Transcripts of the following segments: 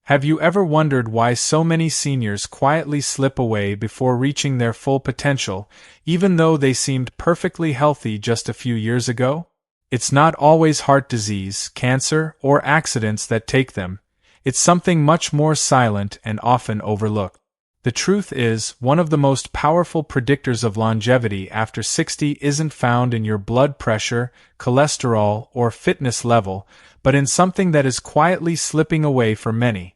Have you ever wondered why so many seniors quietly slip away before reaching their full potential, even though they seemed perfectly healthy just a few years ago? It's not always heart disease, cancer, or accidents that take them. It's something much more silent and often overlooked. The truth is, one of the most powerful predictors of longevity after 60 isn't found in your blood pressure, cholesterol, or fitness level, but in something that is quietly slipping away for many: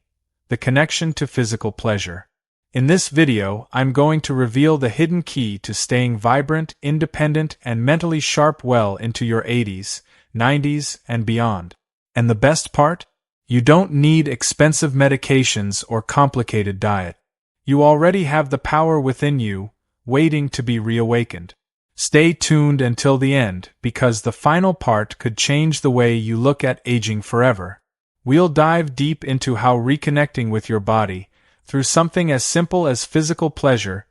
the connection to physical pleasure. In this video, I'm going to reveal the hidden key to staying vibrant, independent, and mentally sharp well into your 80s, 90s, and beyond. And the best part? You don't need expensive medications or complicated diet. You already have the power within you, waiting to be reawakened. Stay tuned until the end, because the final part could change the way you look at aging forever. We'll dive deep into how reconnecting with your body, through something as simple as physical pleasure,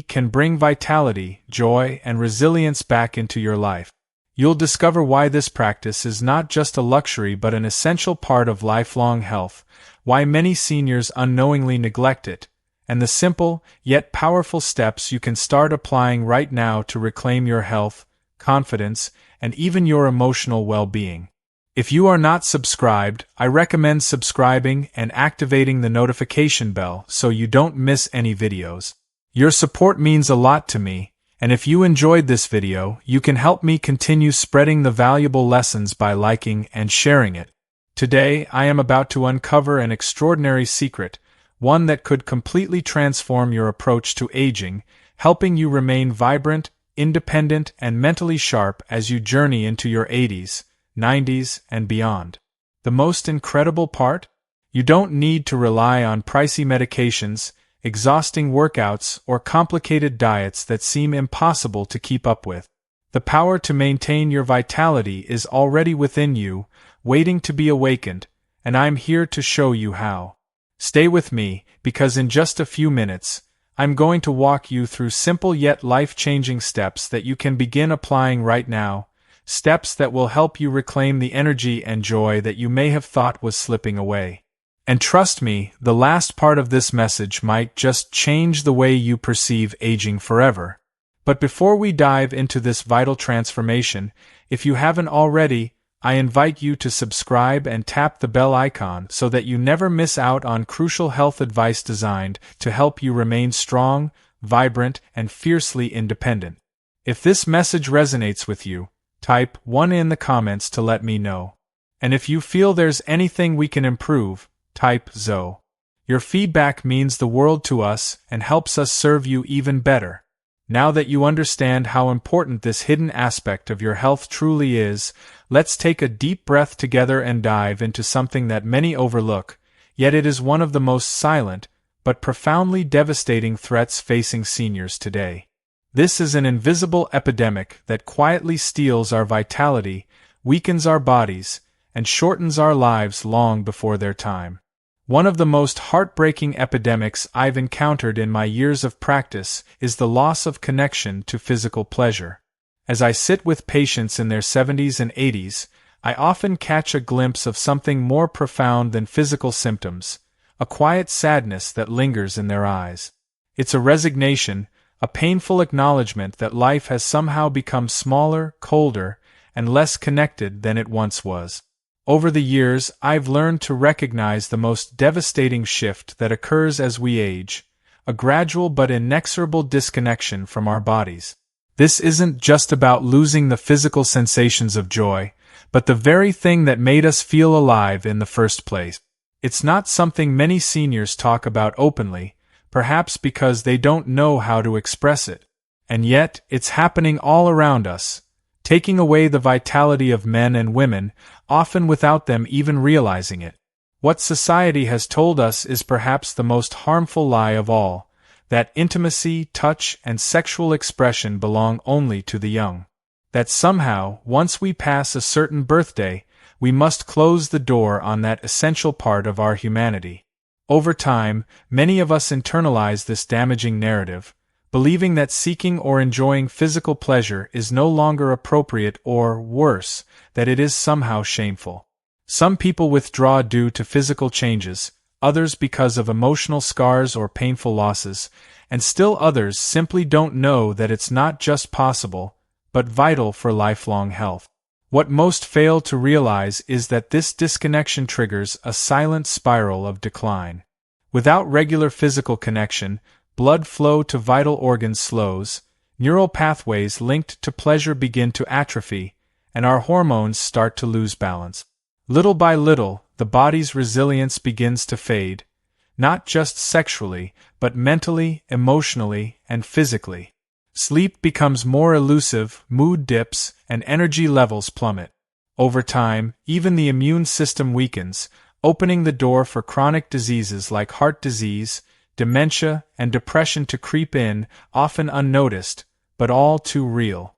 can bring vitality, joy, and resilience back into your life. You'll discover why this practice is not just a luxury but an essential part of lifelong health, why many seniors unknowingly neglect it, and the simple, yet powerful steps you can start applying right now to reclaim your health, confidence, and even your emotional well-being. If you are not subscribed, I recommend subscribing and activating the notification bell so you don't miss any videos. Your support means a lot to me, and if you enjoyed this video, you can help me continue spreading the valuable lessons by liking and sharing it. Today, I am about to uncover an extraordinary secret, one that could completely transform your approach to aging, helping you remain vibrant, independent, and mentally sharp as you journey into your 80s, 90s, and beyond. The most incredible part? You don't need to rely on pricey medications, exhausting workouts, or complicated diets that seem impossible to keep up with. The power to maintain your vitality is already within you, waiting to be awakened, and I'm here to show you how. Stay with me, because in just a few minutes, I'm going to walk you through simple yet life-changing steps that you can begin applying right now, steps that will help you reclaim the energy and joy that you may have thought was slipping away. And trust me, the last part of this message might just change the way you perceive aging forever. But before we dive into this vital transformation, if you haven't already, I invite you to subscribe and tap the bell icon so that you never miss out on crucial health advice designed to help you remain strong, vibrant, and fiercely independent. If this message resonates with you, type 1 in the comments to let me know. And if you feel there's anything we can improve, type ZO. Your feedback means the world to us and helps us serve you even better. Now that you understand how important this hidden aspect of your health truly is, let's take a deep breath together and dive into something that many overlook, yet it is one of the most silent, but profoundly devastating threats facing seniors today. This is an invisible epidemic that quietly steals our vitality, weakens our bodies, and shortens our lives long before their time. One of the most heartbreaking epidemics I've encountered in my years of practice is the loss of connection to physical pleasure. As I sit with patients in their 70s and 80s, I often catch a glimpse of something more profound than physical symptoms, a quiet sadness that lingers in their eyes. It's a resignation, a painful acknowledgement that life has somehow become smaller, colder, and less connected than it once was. Over the years, I've learned to recognize the most devastating shift that occurs as we age, a gradual but inexorable disconnection from our bodies. This isn't just about losing the physical sensations of joy, but the very thing that made us feel alive in the first place. It's not something many seniors talk about openly, perhaps because they don't know how to express it. And yet, it's happening all around us, taking away the vitality of men and women, often without them even realizing it. What society has told us is perhaps the most harmful lie of all, that intimacy, touch, and sexual expression belong only to the young. That somehow, once we pass a certain birthday, we must close the door on that essential part of our humanity. Over time, many of us internalize this damaging narrative, believing that seeking or enjoying physical pleasure is no longer appropriate or, worse, that it is somehow shameful. Some people withdraw due to physical changes, others because of emotional scars or painful losses, and still others simply don't know that it's not just possible, but vital for lifelong health. What most fail to realize is that this disconnection triggers a silent spiral of decline. Without regular physical connection, blood flow to vital organs slows, neural pathways linked to pleasure begin to atrophy, and our hormones start to lose balance. Little by little, the body's resilience begins to fade, not just sexually, but mentally, emotionally, and physically. Sleep becomes more elusive, mood dips, and energy levels plummet. Over time, even the immune system weakens, opening the door for chronic diseases like heart disease, dementia, and depression to creep in, often unnoticed, but all too real.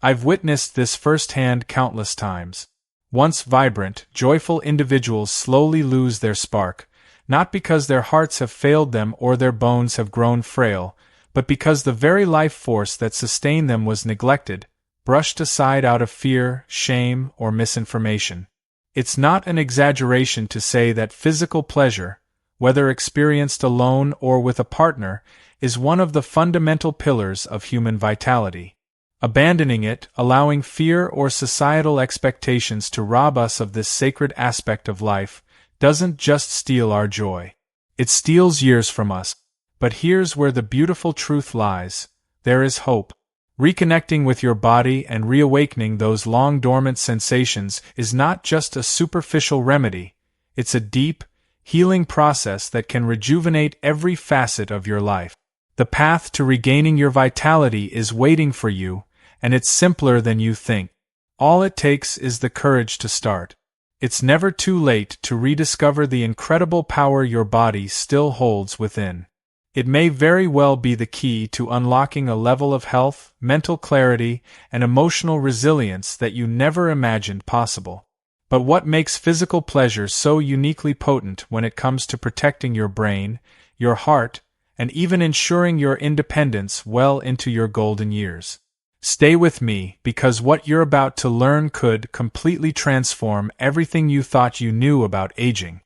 I've witnessed this firsthand countless times. Once vibrant, joyful individuals slowly lose their spark, not because their hearts have failed them or their bones have grown frail, but because the very life force that sustained them was neglected, brushed aside out of fear, shame, or misinformation. It's not an exaggeration to say that physical pleasure, whether experienced alone or with a partner, is one of the fundamental pillars of human vitality. Abandoning it, allowing fear or societal expectations to rob us of this sacred aspect of life, doesn't just steal our joy. It steals years from us. But here's where the beautiful truth lies. There is hope. Reconnecting with your body and reawakening those long-dormant sensations is not just a superficial remedy. It's a deep, healing process that can rejuvenate every facet of your life. The path to regaining your vitality is waiting for you, and it's simpler than you think. All it takes is the courage to start. It's never too late to rediscover the incredible power your body still holds within. It may very well be the key to unlocking a level of health, mental clarity, and emotional resilience that you never imagined possible. But what makes physical pleasure so uniquely potent when it comes to protecting your brain, your heart, and even ensuring your independence well into your golden years? Stay with me, because what you're about to learn could completely transform everything you thought you knew about aging.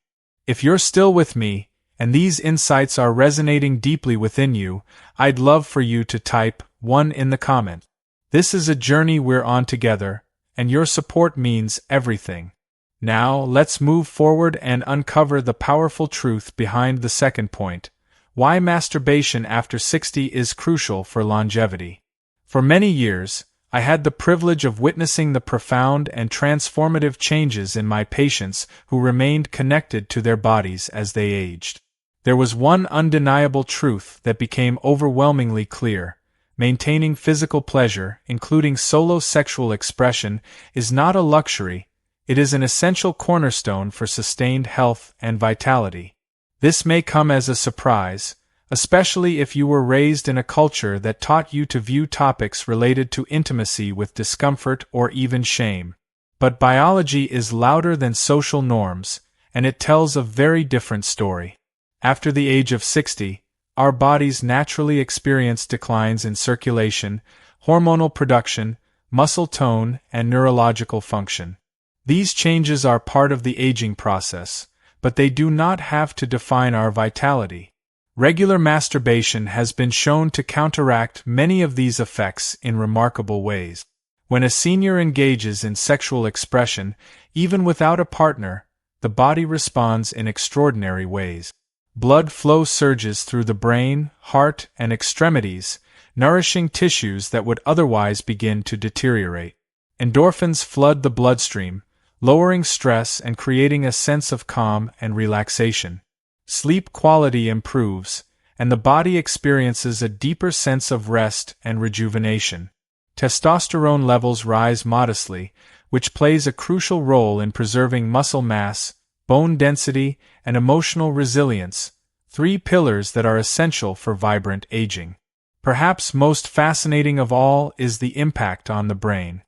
If you're still with me, and these insights are resonating deeply within you, I'd love for you to type 1 in the comment. This is a journey we're on together, and your support means everything. Now, let's move forward and uncover the powerful truth behind the second point: why masturbation after 60 is crucial for longevity. For many years, I had the privilege of witnessing the profound and transformative changes in my patients who remained connected to their bodies as they aged. There was one undeniable truth that became overwhelmingly clear: maintaining physical pleasure, including solo sexual expression, is not a luxury, it is an essential cornerstone for sustained health and vitality. This may come as a surprise, especially if you were raised in a culture that taught you to view topics related to intimacy with discomfort or even shame. But biology is louder than social norms, and it tells a very different story. After the age of 60, our bodies naturally experience declines in circulation, hormonal production, muscle tone, and neurological function. These changes are part of the aging process, but they do not have to define our vitality. Regular masturbation has been shown to counteract many of these effects in remarkable ways. When a senior engages in sexual expression, even without a partner, the body responds in extraordinary ways. Blood flow surges through the brain, heart, and extremities, nourishing tissues that would otherwise begin to deteriorate. Endorphins flood the bloodstream, lowering stress and creating a sense of calm and relaxation. Sleep quality improves, and the body experiences a deeper sense of rest and rejuvenation. Testosterone levels rise modestly, which plays a crucial role in preserving muscle mass, bone density, and emotional resilience, 3 pillars that are essential for vibrant aging. Perhaps most fascinating of all is the impact on the brain.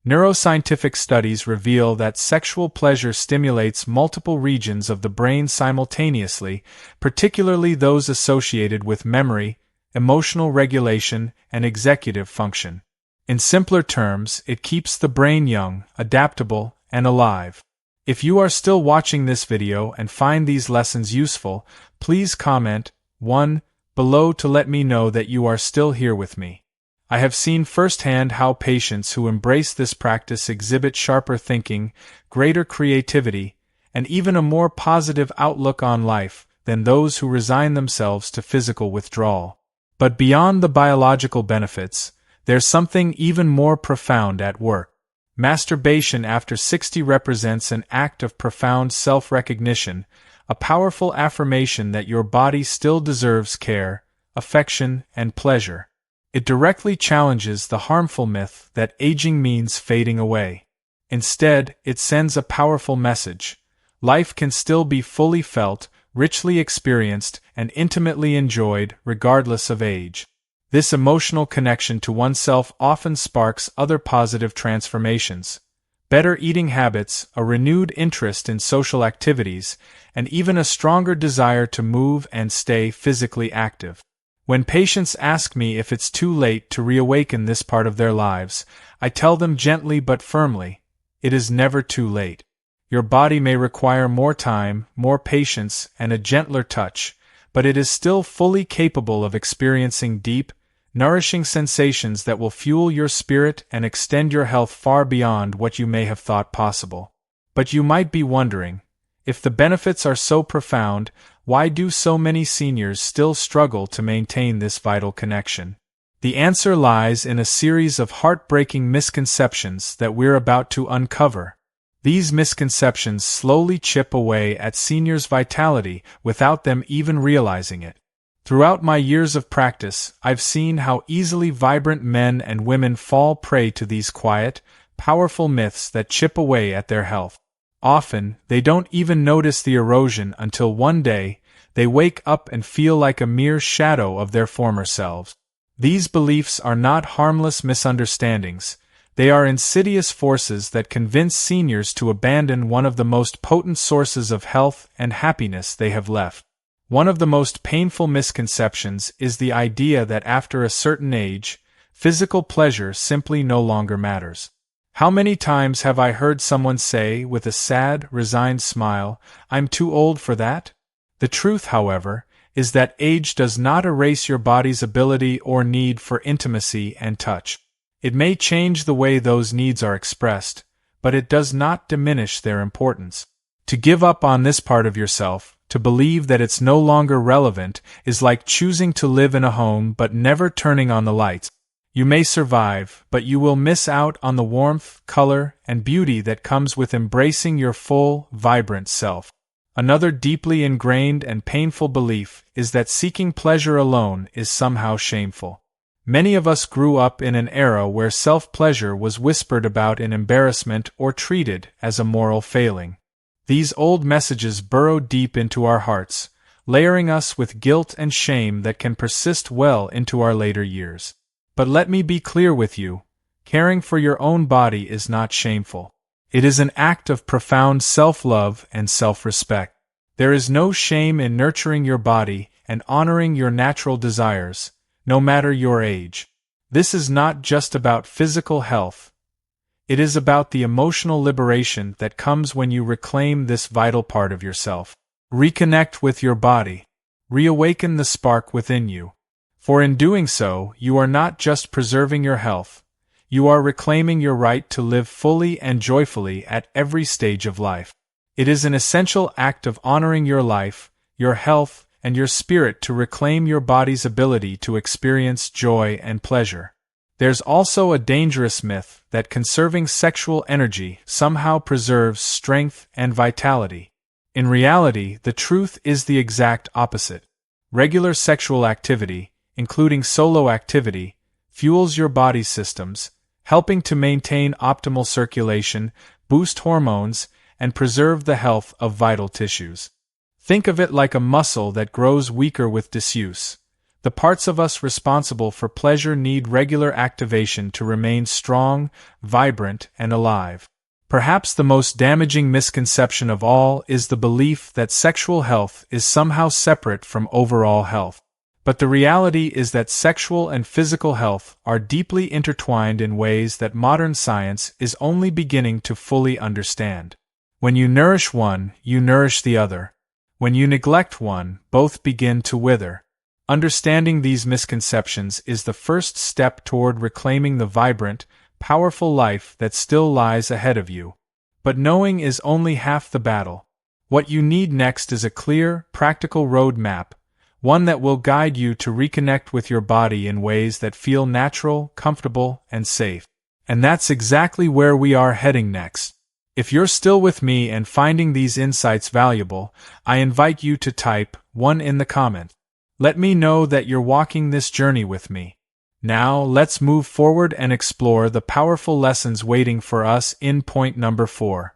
Neuroscientific studies reveal that sexual pleasure stimulates multiple regions of the brain simultaneously, particularly those associated with memory, emotional regulation, and executive function. In simpler terms, it keeps the brain young, adaptable, and alive. If you are still watching this video and find these lessons useful, please comment 1 below to let me know that you are still here with me. I have seen firsthand how patients who embrace this practice exhibit sharper thinking, greater creativity, and even a more positive outlook on life than those who resign themselves to physical withdrawal. But beyond the biological benefits, there's something even more profound at work. Masturbation after 60 represents an act of profound self-recognition, a powerful affirmation that your body still deserves care, affection, and pleasure. It directly challenges the harmful myth that aging means fading away. Instead, it sends a powerful message. Life can still be fully felt, richly experienced, and intimately enjoyed regardless of age. This emotional connection to oneself often sparks other positive transformations. Better eating habits, a renewed interest in social activities, and even a stronger desire to move and stay physically active. When patients ask me if it's too late to reawaken this part of their lives, I tell them gently but firmly, it is never too late. Your body may require more time, more patience, and a gentler touch, but it is still fully capable of experiencing deep, nourishing sensations that will fuel your spirit and extend your health far beyond what you may have thought possible. But you might be wondering, if the benefits are so profound, why do so many seniors still struggle to maintain this vital connection? The answer lies in a series of heartbreaking misconceptions that we're about to uncover. These misconceptions slowly chip away at seniors' vitality without them even realizing it. Throughout my years of practice, I've seen how easily vibrant men and women fall prey to these quiet, powerful myths that chip away at their health. Often, they don't even notice the erosion until one day, they wake up and feel like a mere shadow of their former selves. These beliefs are not harmless misunderstandings. They are insidious forces that convince seniors to abandon one of the most potent sources of health and happiness they have left. One of the most painful misconceptions is the idea that after a certain age, physical pleasure simply no longer matters. How many times have I heard someone say with a sad, resigned smile, "I'm too old for that"? The truth, however, is that age does not erase your body's ability or need for intimacy and touch. It may change the way those needs are expressed, but it does not diminish their importance. To give up on this part of yourself, to believe that it's no longer relevant, is like choosing to live in a home but never turning on the lights. You may survive, but you will miss out on the warmth, color, and beauty that comes with embracing your full, vibrant self. Another deeply ingrained and painful belief is that seeking pleasure alone is somehow shameful. Many of us grew up in an era where self-pleasure was whispered about in embarrassment or treated as a moral failing. These old messages burrow deep into our hearts, layering us with guilt and shame that can persist well into our later years. But let me be clear with you, caring for your own body is not shameful. It is an act of profound self-love and self-respect. There is no shame in nurturing your body and honoring your natural desires, no matter your age. This is not just about physical health. It is about the emotional liberation that comes when you reclaim this vital part of yourself. Reconnect with your body. Reawaken the spark within you. For in doing so, you are not just preserving your health, you are reclaiming your right to live fully and joyfully at every stage of life. It is an essential act of honoring your life, your health, and your spirit to reclaim your body's ability to experience joy and pleasure. There's also a dangerous myth that conserving sexual energy somehow preserves strength and vitality. In reality, the truth is the exact opposite. Regular sexual activity, including solo activity, fuels your body's systems, helping to maintain optimal circulation, boost hormones, and preserve the health of vital tissues. Think of it like a muscle that grows weaker with disuse. The parts of us responsible for pleasure need regular activation to remain strong, vibrant, and alive. Perhaps the most damaging misconception of all is the belief that sexual health is somehow separate from overall health. But the reality is that sexual and physical health are deeply intertwined in ways that modern science is only beginning to fully understand. When you nourish one, you nourish the other. When you neglect one, both begin to wither. Understanding these misconceptions is the first step toward reclaiming the vibrant, powerful life that still lies ahead of you. But knowing is only half the battle. What you need next is a clear, practical roadmap, one that will guide you to reconnect with your body in ways that feel natural, comfortable, and safe. And that's exactly where we are heading next. If you're still with me and finding these insights valuable, I invite you to type 1 in the comments. Let me know that you're walking this journey with me. Now, let's move forward and explore the powerful lessons waiting for us in point number 4.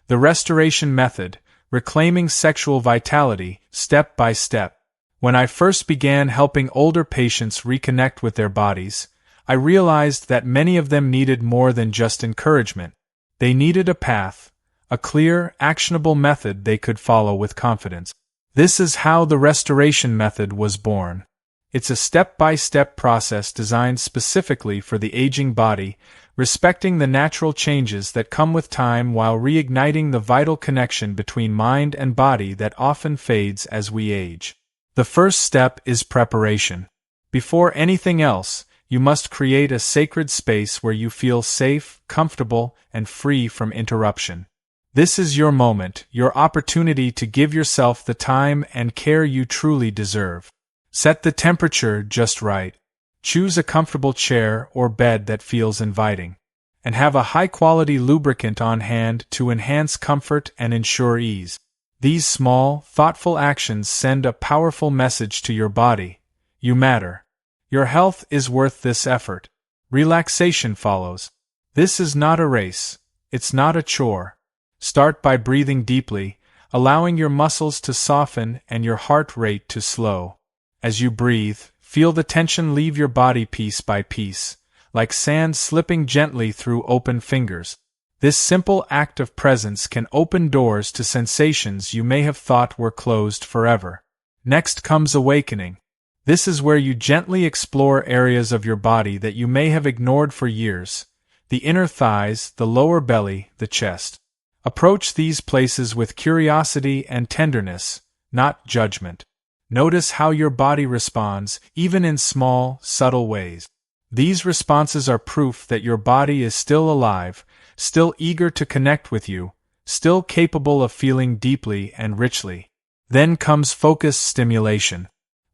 The restoration method, reclaiming sexual vitality, step by step. When I first began helping older patients reconnect with their bodies, I realized that many of them needed more than just encouragement. They needed a path, a clear, actionable method they could follow with confidence. This is how the restoration method was born. It's a step-by-step process designed specifically for the aging body, respecting the natural changes that come with time while reigniting the vital connection between mind and body that often fades as we age. The first step is preparation. Before anything else, you must create a sacred space where you feel safe, comfortable, and free from interruption. This is your moment, your opportunity to give yourself the time and care you truly deserve. Set the temperature just right. Choose a comfortable chair or bed that feels inviting. And have a high-quality lubricant on hand to enhance comfort and ensure ease. These small, thoughtful actions send a powerful message to your body. You matter. Your health is worth this effort. Relaxation follows. This is not a race. It's not a chore. Start by breathing deeply, allowing your muscles to soften and your heart rate to slow. As you breathe, feel the tension leave your body piece by piece, like sand slipping gently through open fingers. This simple act of presence can open doors to sensations you may have thought were closed forever. Next comes awakening. This is where you gently explore areas of your body that you may have ignored for years. The inner thighs, the lower belly, the chest. Approach these places with curiosity and tenderness, not judgment. Notice how your body responds, even in small, subtle ways. These responses are proof that your body is still alive, still eager to connect with you, still capable of feeling deeply and richly. Then comes focused stimulation.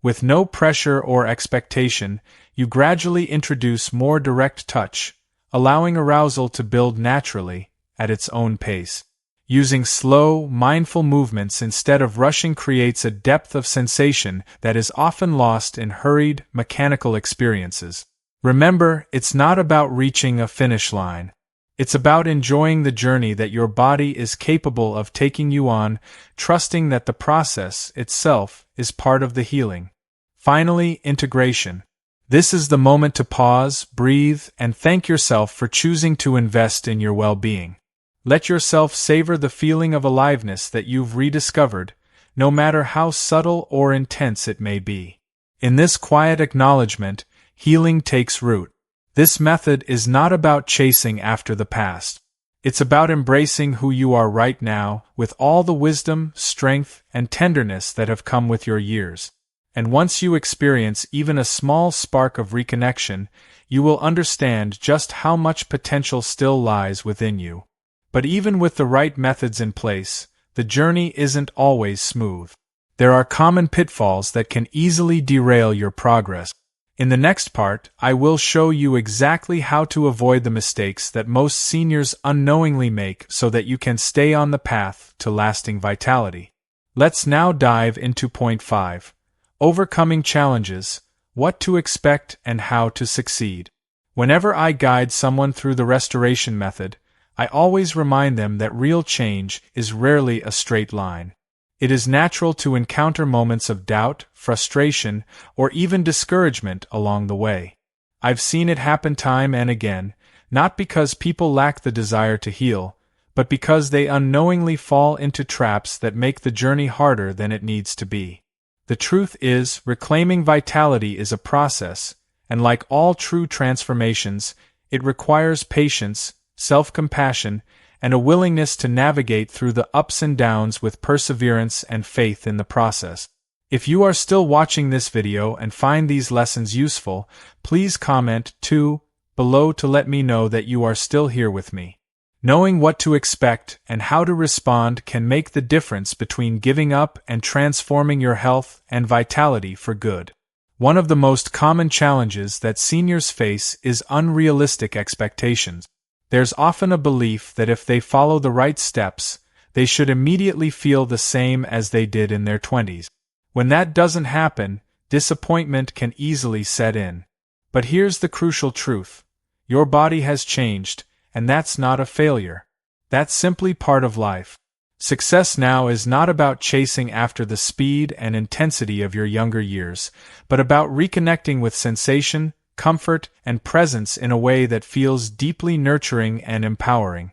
With no pressure or expectation, you gradually introduce more direct touch, allowing arousal to build naturally, at its own pace. Using slow, mindful movements instead of rushing creates a depth of sensation that is often lost in hurried, mechanical experiences. Remember, it's not about reaching a finish line. It's about enjoying the journey that your body is capable of taking you on, trusting that the process itself is part of the healing. Finally, integration. This is the moment to pause, breathe, and thank yourself for choosing to invest in your well-being. Let yourself savor the feeling of aliveness that you've rediscovered, no matter how subtle or intense it may be. In this quiet acknowledgement, healing takes root. This method is not about chasing after the past. It's about embracing who you are right now, with all the wisdom, strength, and tenderness that have come with your years. And once you experience even a small spark of reconnection, you will understand just how much potential still lies within you. But even with the right methods in place, the journey isn't always smooth. There are common pitfalls that can easily derail your progress. In the next part, I will show you exactly how to avoid the mistakes that most seniors unknowingly make so that you can stay on the path to lasting vitality. Let's now dive into point 5. Overcoming challenges, what to expect and how to succeed. Whenever I guide someone through the restoration method, I always remind them that real change is rarely a straight line. It is natural to encounter moments of doubt, frustration, or even discouragement along the way. I've seen it happen time and again, not because people lack the desire to heal, but because they unknowingly fall into traps that make the journey harder than it needs to be. The truth is, reclaiming vitality is a process, and like all true transformations, it requires patience, self-compassion, and a willingness to navigate through the ups and downs with perseverance and faith in the process. If you are still watching this video and find these lessons useful, please comment too below to let me know that you are still here with me. Knowing what to expect and how to respond can make the difference between giving up and transforming your health and vitality for good. One of the most common challenges that seniors face is unrealistic expectations. There's often a belief that if they follow the right steps, they should immediately feel the same as they did in their 20s. When that doesn't happen, disappointment can easily set in. But here's the crucial truth. Your body has changed, and that's not a failure. That's simply part of life. Success now is not about chasing after the speed and intensity of your younger years, but about reconnecting with sensation, comfort, and presence in a way that feels deeply nurturing and empowering.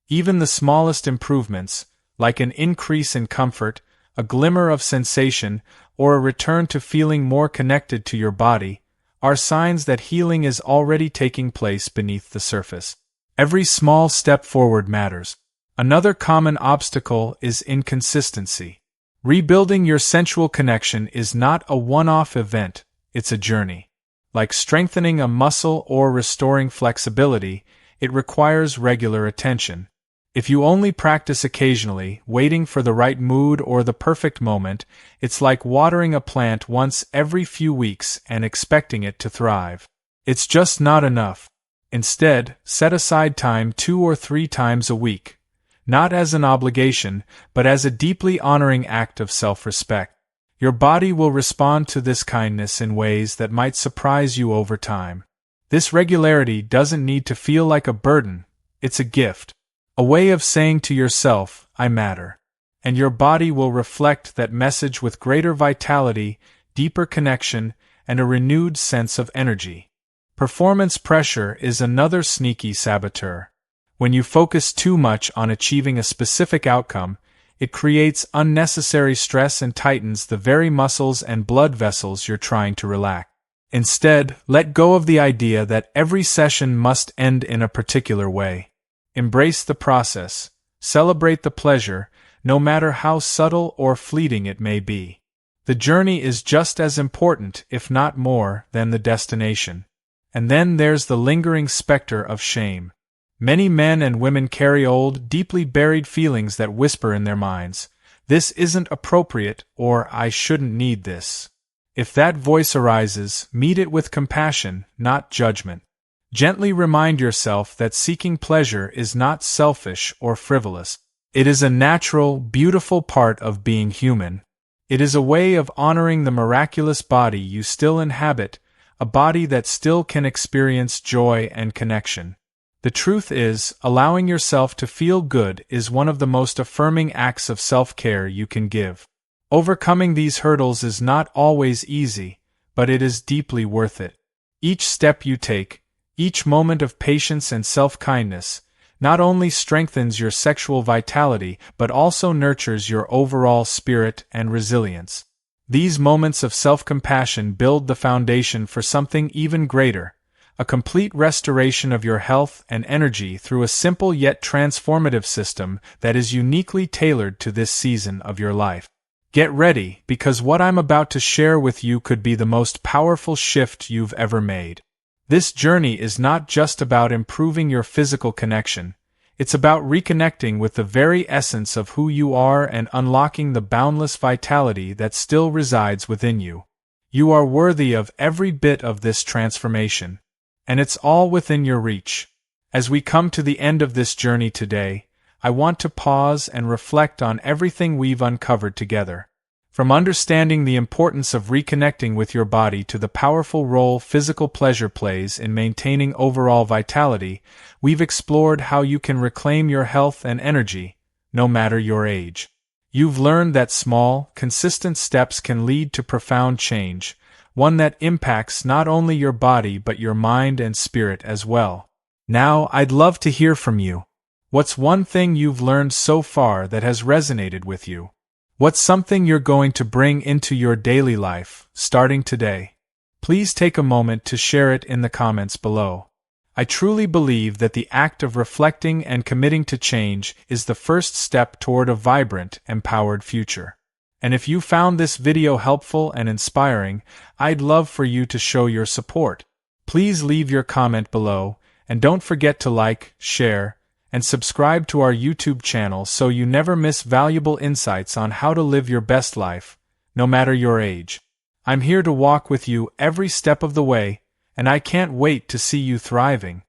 Even the smallest improvements, like an increase in comfort, a glimmer of sensation, or a return to feeling more connected to your body, are signs that healing is already taking place beneath the surface. Every small step forward matters. Another common obstacle is inconsistency. Rebuilding your sensual connection is not a one-off event, it's a journey. Like strengthening a muscle or restoring flexibility, it requires regular attention. If you only practice occasionally, waiting for the right mood or the perfect moment, it's like watering a plant once every few weeks and expecting it to thrive. It's just not enough. Instead, set aside time 2 or 3 times a week. Not as an obligation, but as a deeply honoring act of self-respect. Your body will respond to this kindness in ways that might surprise you over time. This regularity doesn't need to feel like a burden, it's a gift. A way of saying to yourself, I matter. And your body will reflect that message with greater vitality, deeper connection, and a renewed sense of energy. Performance pressure is another sneaky saboteur. When you focus too much on achieving a specific outcome, it creates unnecessary stress and tightens the very muscles and blood vessels you're trying to relax. Instead, let go of the idea that every session must end in a particular way. Embrace the process, celebrate the pleasure, no matter how subtle or fleeting it may be. The journey is just as important, if not more, than the destination. And then there's the lingering specter of shame. Many men and women carry old, deeply buried feelings that whisper in their minds, "This isn't appropriate," or "I shouldn't need this." If that voice arises, meet it with compassion, not judgment. Gently remind yourself that seeking pleasure is not selfish or frivolous. It is a natural, beautiful part of being human. It is a way of honoring the miraculous body you still inhabit, a body that still can experience joy and connection. The truth is, allowing yourself to feel good is one of the most affirming acts of self-care you can give. Overcoming these hurdles is not always easy, but it is deeply worth it. Each step you take, each moment of patience and self-kindness, not only strengthens your sexual vitality but also nurtures your overall spirit and resilience. These moments of self-compassion build the foundation for something even greater, a complete restoration of your health and energy through a simple yet transformative system that is uniquely tailored to this season of your life. Get ready, because what I'm about to share with you could be the most powerful shift you've ever made. This journey is not just about improving your physical connection, it's about reconnecting with the very essence of who you are and unlocking the boundless vitality that still resides within you. You are worthy of every bit of this transformation, and it's all within your reach. As we come to the end of this journey today, I want to pause and reflect on everything we've uncovered together. From understanding the importance of reconnecting with your body to the powerful role physical pleasure plays in maintaining overall vitality, we've explored how you can reclaim your health and energy, no matter your age. You've learned that small, consistent steps can lead to profound change, one that impacts not only your body but your mind and spirit as well. Now, I'd love to hear from you. What's one thing you've learned so far that has resonated with you? What's something you're going to bring into your daily life, starting today? Please take a moment to share it in the comments below. I truly believe that the act of reflecting and committing to change is the first step toward a vibrant, empowered future. And if you found this video helpful and inspiring, I'd love for you to show your support. Please leave your comment below, and don't forget to like, share, and subscribe to our YouTube channel so you never miss valuable insights on how to live your best life, no matter your age. I'm here to walk with you every step of the way, and I can't wait to see you thriving.